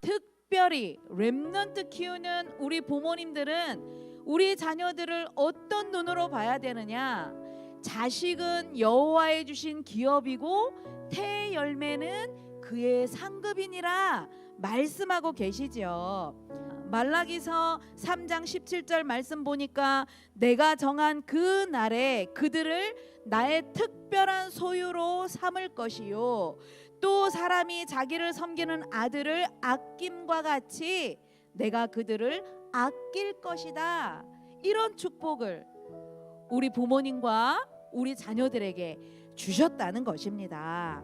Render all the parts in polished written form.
특별히 렘넌트 키우는 우리 부모님들은 우리 자녀들을 어떤 눈으로 봐야 되느냐? 자식은 여호와의 주신 기업이고 태의 열매는 그의 상급이니라 말씀하고 계시죠. 말라기서 3장 17절 말씀 보니까 내가 정한 그 날에 그들을 나의 특별한 소유로 삼을 것이요 또 사람이 자기를 섬기는 아들을 아낌과 같이 내가 그들을 아낄 것이다. 이런 축복을 우리 부모님과 우리 자녀들에게 주셨다는 것입니다.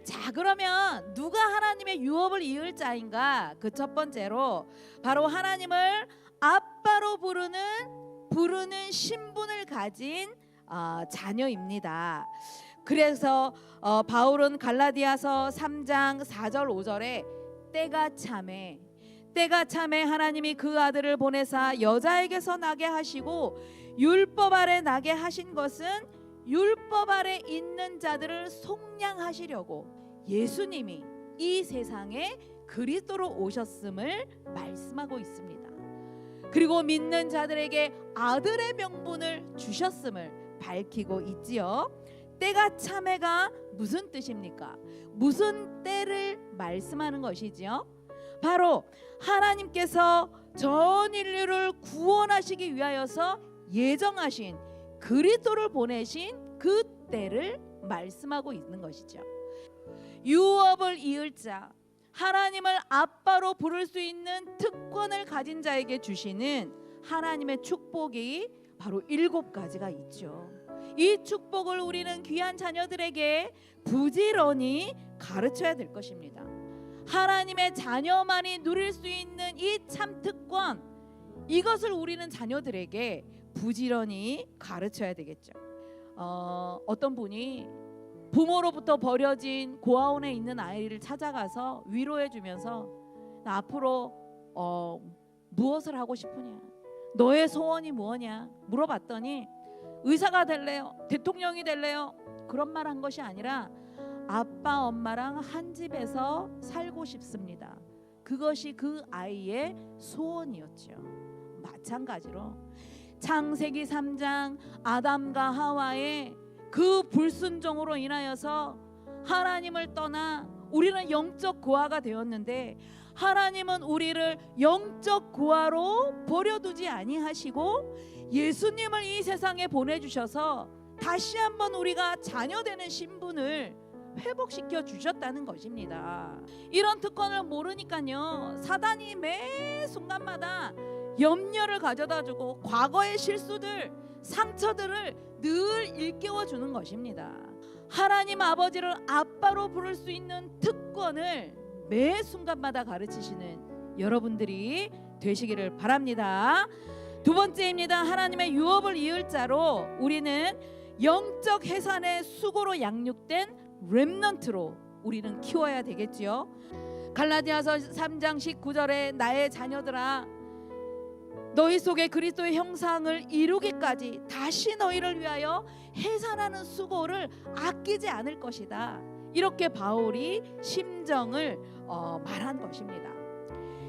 자, 그러면 누가 하나님의 유업을 이을 자인가? 그 첫 번째로 바로 하나님을 아빠로 부르는 신분을 가진 자녀입니다. 그래서 바울은 갈라디아서 3장 4절 5절에 때가 참에 하나님이 그 아들을 보내사 여자에게서 나게 하시고 율법 아래 나게 하신 것은 율법 아래 있는 자들을 속량하시려고 예수님이 이 세상에 그리스도로 오셨음을 말씀하고 있습니다. 그리고 믿는 자들에게 아들의 명분을 주셨음을 밝히고 있지요. 때가 참해가 무슨 뜻입니까? 무슨 때를 말씀하는 것이지요? 바로 하나님께서 전 인류를 구원하시기 위하여서 예정하신 그리스도를 보내신 그 때를 말씀하고 있는 것이죠. 유업을 이을 자, 하나님을 아빠로 부를 수 있는 특권을 가진 자에게 주시는 하나님의 축복이 바로 7가지가 있죠. 이 축복을 우리는 귀한 자녀들에게 부지런히 가르쳐야 될 것입니다. 하나님의 자녀만이 누릴 수 있는 이 참 특권, 이것을 우리는 자녀들에게 부지런히 가르쳐야 되겠죠. 어떤 분이 부모로부터 버려진 고아원에 있는 아이를 찾아가서 위로해 주면서 나 앞으로 무엇을 하고 싶으냐, 너의 소원이 무엇냐 물어봤더니 의사가 될래요, 대통령이 될래요, 그런 말 한 것이 아니라 아빠 엄마랑 한 집에서 살고 싶습니다. 그것이 그 아이의 소원이었죠. 마찬가지로 창세기 3장 아담과 하와의 그 불순종으로 인하여서 하나님을 떠나 우리는 영적 고아가 되었는데 하나님은 우리를 영적 고아로 버려두지 아니하시고 예수님을 이 세상에 보내주셔서 다시 한번 우리가 자녀되는 신분을 회복시켜 주셨다는 것입니다. 이런 특권을 모르니까요, 사단이 매 순간마다 염려를 가져다 주고 과거의 실수들, 상처들을 늘 일깨워 주는 것입니다. 하나님 아버지를 아빠로 부를 수 있는 특권을 매 순간마다 가르치시는 여러분들이 되시기를 바랍니다. 두 번째입니다. 하나님의 유업을 이을 자로 우리는 영적 해산의 수고로 양육된 렘넌트로 우리는 키워야 되겠지요. 갈라디아서 3장 19절에 나의 자녀들아 너희 속에 그리스도의 형상을 이루기까지 다시 너희를 위하여 해산하는 수고를 아끼지 않을 것이다. 이렇게 바울이 심정을 말한 것입니다.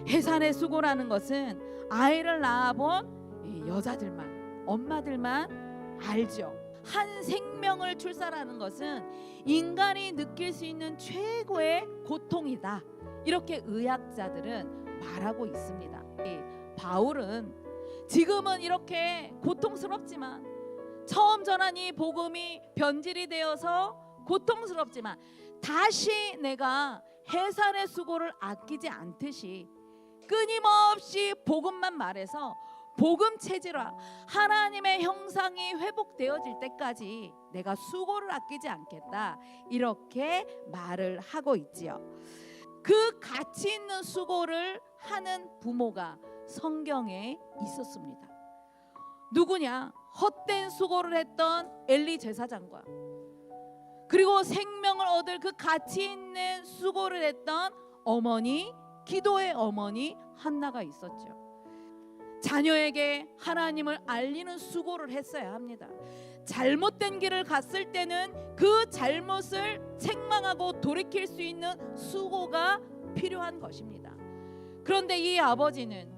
해산의 수고라는 것은 아이를 낳아본 여자들만, 엄마들만 알죠. 한 생명을 출산하는 것은 인간이 느낄 수 있는 최고의 고통이다. 이렇게 의학자들은 말하고 있습니다. 바울은 지금은 이렇게 고통스럽지만 처음 전한 이 복음이 변질이 되어서 고통스럽지만 다시 내가 해산의 수고를 아끼지 않듯이 끊임없이 복음만 말해서 복음 체질화, 하나님의 형상이 회복되어질 때까지 내가 수고를 아끼지 않겠다. 이렇게 말을 하고 있지요. 그 가치 있는 수고를 하는 부모가 성경에 있었습니다. 누구냐? 헛된 수고를 했던 엘리 제사장과 그리고 생명을 얻을 그 가치 있는 수고를 했던 어머니, 기도의 어머니 한나가 있었죠. 자녀에게 하나님을 알리는 수고를 했어야 합니다. 잘못된 길을 갔을 때는 그 잘못을 책망하고 돌이킬 수 있는 수고가 필요한 것입니다. 그런데 이 아버지는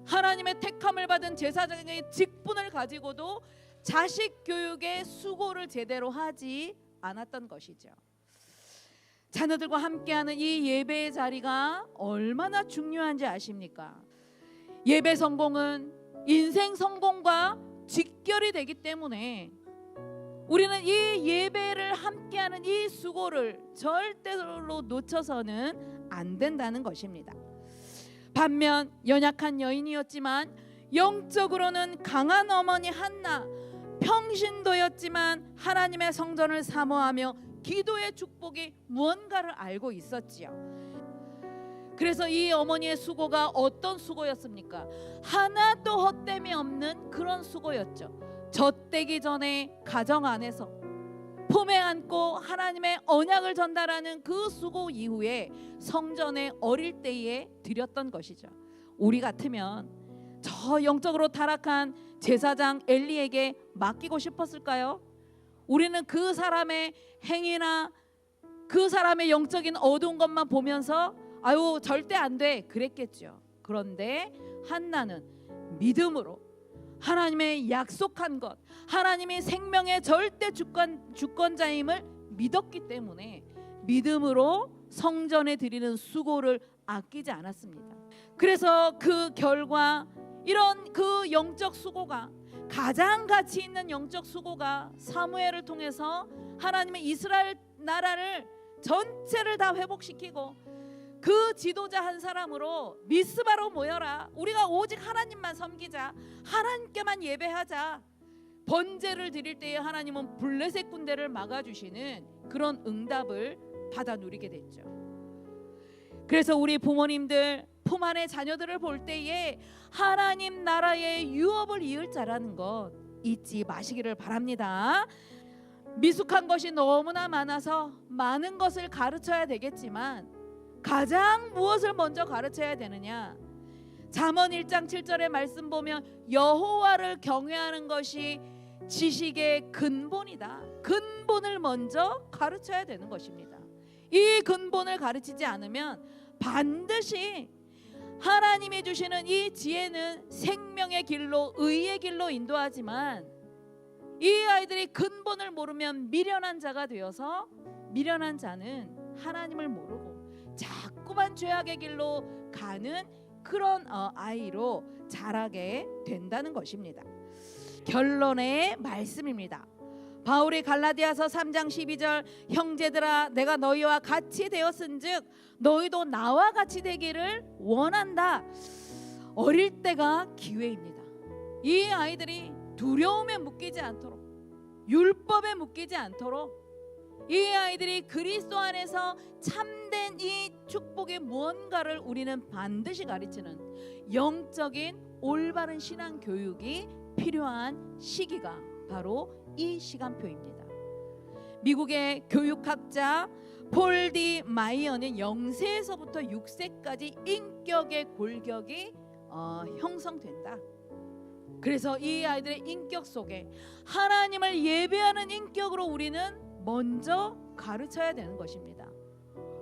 하나님의 택함을 받은 제사장의 직분을 가지고도 자식 교육에 수고를 제대로 하지 않았던 것이죠. 자녀들과 함께하는 이 예배의 자리가 얼마나 중요한지 아십니까? 예배 성공은 인생 성공과 직결이 되기 때문에 우리는 이 예배를 함께하는 이 수고를 절대로 놓쳐서는 안 된다는 것입니다. 반면 연약한 여인이었지만 영적으로는 강한 어머니 한나, 평신도였지만 하나님의 성전을 사모하며 기도의 축복이 무언가를 알고 있었지요. 그래서 이 어머니의 수고가 어떤 수고였습니까? 하나도 헛됨이 없는 그런 수고였죠. 젖되기 전에 가정 안에서 품에 안고 하나님의 언약을 전달하는 그 수고 이후에 성전에 어릴 때에 드렸던 것이죠. 우리 같으면 저 영적으로 타락한 제사장 엘리에게 맡기고 싶었을까요? 우리는 그 사람의 행위나 그 사람의 영적인 어두운 것만 보면서 아유 절대 안 돼 그랬겠죠. 그런데 한나는 믿음으로 하나님의 약속한 것, 하나님이 생명의 절대 주권자임을 믿었기 때문에 믿음으로 성전에 드리는 수고를 아끼지 않았습니다. 그래서 그 결과 이런 그 영적 수고가 가장 가치 있는 영적 수고가 사무엘을 통해서 하나님의 이스라엘 나라를 전체를 다 회복시키고 그 지도자 한 사람으로 미스바로 모여라. 우리가 오직 하나님만 섬기자. 하나님께만 예배하자. 번제를 드릴 때에 하나님은 블레셋 군대를 막아주시는 그런 응답을 받아 누리게 됐죠. 그래서 우리 부모님들 품 안의 자녀들을 볼 때에 하나님 나라의 유업을 이을 자라는 것 잊지 마시기를 바랍니다. 미숙한 것이 너무나 많아서 많은 것을 가르쳐야 되겠지만 가장 무엇을 먼저 가르쳐야 되느냐? 잠언 1장 7절의 말씀 보면 여호와를 경외하는 것이 지식의 근본이다. 근본을 먼저 가르쳐야 되는 것입니다. 이 근본을 가르치지 않으면 반드시 하나님이 주시는 이 지혜는 생명의 길로 의의 길로 인도하지만 이 아이들이 근본을 모르면 미련한 자가 되어서 미련한 자는 하나님을 모르고 자꾸만 죄악의 길로 가는 그런 아이로 자라게 된다는 것입니다. 결론의 말씀입니다. 바울이 갈라디아서 3장 12절 형제들아 내가 너희와 같이 되었은즉 너희도 나와 같이 되기를 원한다. 어릴 때가 기회입니다. 이 아이들이 두려움에 묶이지 않도록 율법에 묶이지 않도록 이 아이들이 그리스도 안에서 참된 이 축복의 무언가를 우리는 반드시 가르치는 영적인 올바른 신앙 교육이 필요한 시기가 바로 이 시간표입니다. 미국의 교육학자 폴 디 마이어는 0세에서부터 6세까지 인격의 골격이 형성된다. 그래서 이 아이들의 인격 속에 하나님을 예배하는 인격으로 우리는 먼저 가르쳐야 되는 것입니다.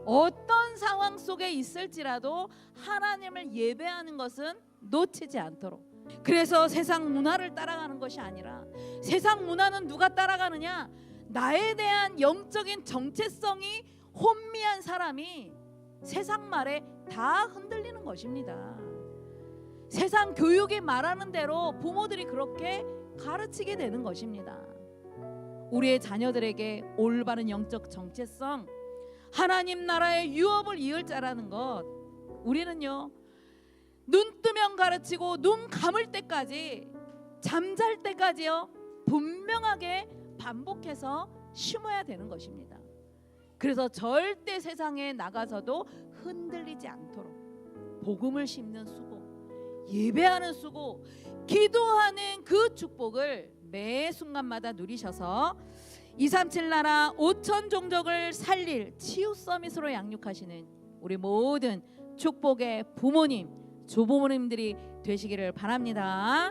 어떤 상황 속에 있을지라도 하나님을 예배하는 것은 놓치지 않도록. 그래서 세상 문화를 따라가는 것이 아니라 세상 문화는 누가 따라가느냐? 나에 대한 영적인 정체성이 혼미한 사람이 세상 말에 다 흔들리는 것입니다. 세상 교육이 말하는 대로 부모들이 그렇게 가르치게 되는 것입니다. 우리의 자녀들에게 올바른 영적 정체성, 하나님 나라의 유업을 이을 자라는 것 우리는요 눈 뜨면 가르치고 눈 감을 때까지 잠잘 때까지요 분명하게 반복해서 심어야 되는 것입니다. 그래서 절대 세상에 나가서도 흔들리지 않도록 복음을 심는 수고, 예배하는 수고, 기도하는 그 축복을 매 순간마다 누리셔서 237 나라 5천 종족을 살릴 치유 서밋으로 양육하시는 우리 모든 축복의 부모님, 조부모님들이 되시기를 바랍니다.